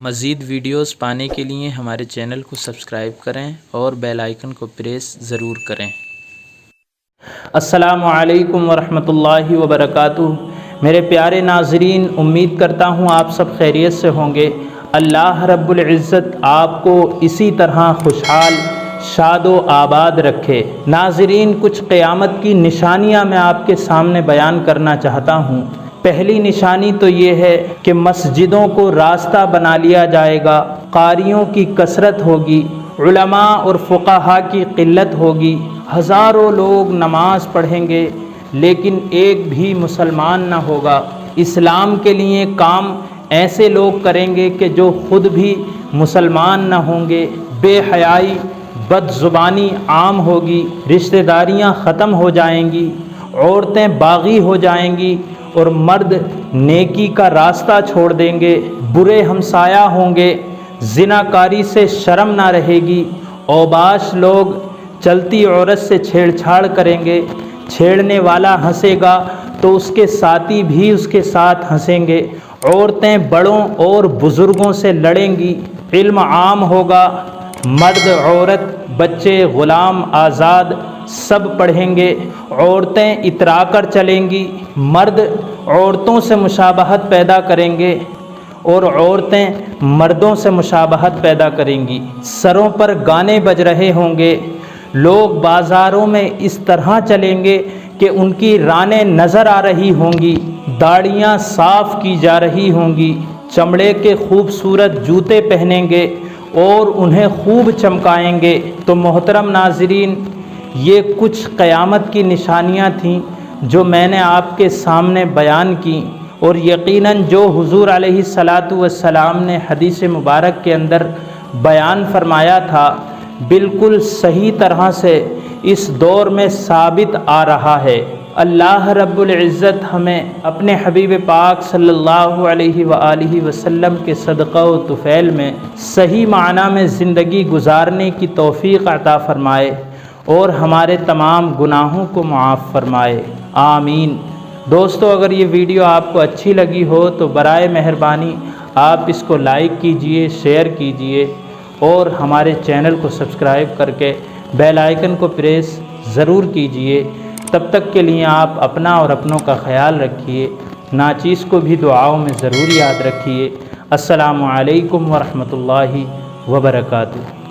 مزید ویڈیوز پانے کے لیے ہمارے چینل کو سبسکرائب کریں اور بیل آئیکن کو پریس ضرور کریں۔ السلام علیکم ورحمۃ اللہ وبرکاتہ۔ میرے پیارے ناظرین، امید کرتا ہوں آپ سب خیریت سے ہوں گے۔ اللہ رب العزت آپ کو اسی طرح خوشحال، شاد و آباد رکھے۔ ناظرین، کچھ قیامت کی نشانیاں میں آپ کے سامنے بیان کرنا چاہتا ہوں۔ پہلی نشانی تو یہ ہے کہ مسجدوں کو راستہ بنا لیا جائے گا، قاریوں کی کثرت ہوگی، علماء اور فقہاء کی قلت ہوگی، ہزاروں لوگ نماز پڑھیں گے لیکن ایک بھی مسلمان نہ ہوگا۔ اسلام کے لیے کام ایسے لوگ کریں گے کہ جو خود بھی مسلمان نہ ہوں گے۔ بے حیائی، بد زبانی عام ہوگی، رشتہ داریاں ختم ہو جائیں گی، عورتیں باغی ہو جائیں گی اور مرد نیکی کا راستہ چھوڑ دیں گے، برے ہمسایہ ہوں گے، زناکاری سے شرم نہ رہے گی، اوباش لوگ چلتی عورت سے چھیڑ چھاڑ کریں گے، چھیڑنے والا ہنسے گا تو اس کے ساتھی بھی اس کے ساتھ ہنسیں گے، عورتیں بڑوں اور بزرگوں سے لڑیں گی، علم عام ہوگا، مرد عورت بچے غلام آزاد سب پڑھیں گے، عورتیں اترا کر چلیں گی، مرد عورتوں سے مشابہت پیدا کریں گے اور عورتیں مردوں سے مشابہت پیدا کریں گی، سروں پر گانے بج رہے ہوں گے، لوگ بازاروں میں اس طرح چلیں گے کہ ان کی رانیں نظر آ رہی ہوں گی، داڑیاں صاف کی جا رہی ہوں گی، چمڑے کے خوبصورت جوتے پہنیں گے اور انہیں خوب چمکائیں گے۔ تو محترم ناظرین، یہ کچھ قیامت کی نشانیاں تھیں جو میں نے آپ کے سامنے بیان کی، اور یقیناً جو حضور علیہ الصلاۃ والسلام نے حدیث مبارک کے اندر بیان فرمایا تھا، بالکل صحیح طرح سے اس دور میں ثابت آ رہا ہے۔ اللہ رب العزت ہمیں اپنے حبیب پاک صلی اللہ علیہ وآلہ وسلم کے صدقہ و طفیل میں صحیح معنی میں زندگی گزارنے کی توفیق عطا فرمائے اور ہمارے تمام گناہوں کو معاف فرمائے، آمین۔ دوستو، اگر یہ ویڈیو آپ کو اچھی لگی ہو تو برائے مہربانی آپ اس کو لائک کیجئے، شیئر کیجئے اور ہمارے چینل کو سبسکرائب کر کے بیل آئیکن کو پریس ضرور کیجئے۔ تب تک کے لیے آپ اپنا اور اپنوں کا خیال رکھیے، ناچیز کو بھی دعاؤں میں ضرور یاد رکھیے۔ السلام علیکم ورحمۃ اللہ وبرکاتہ۔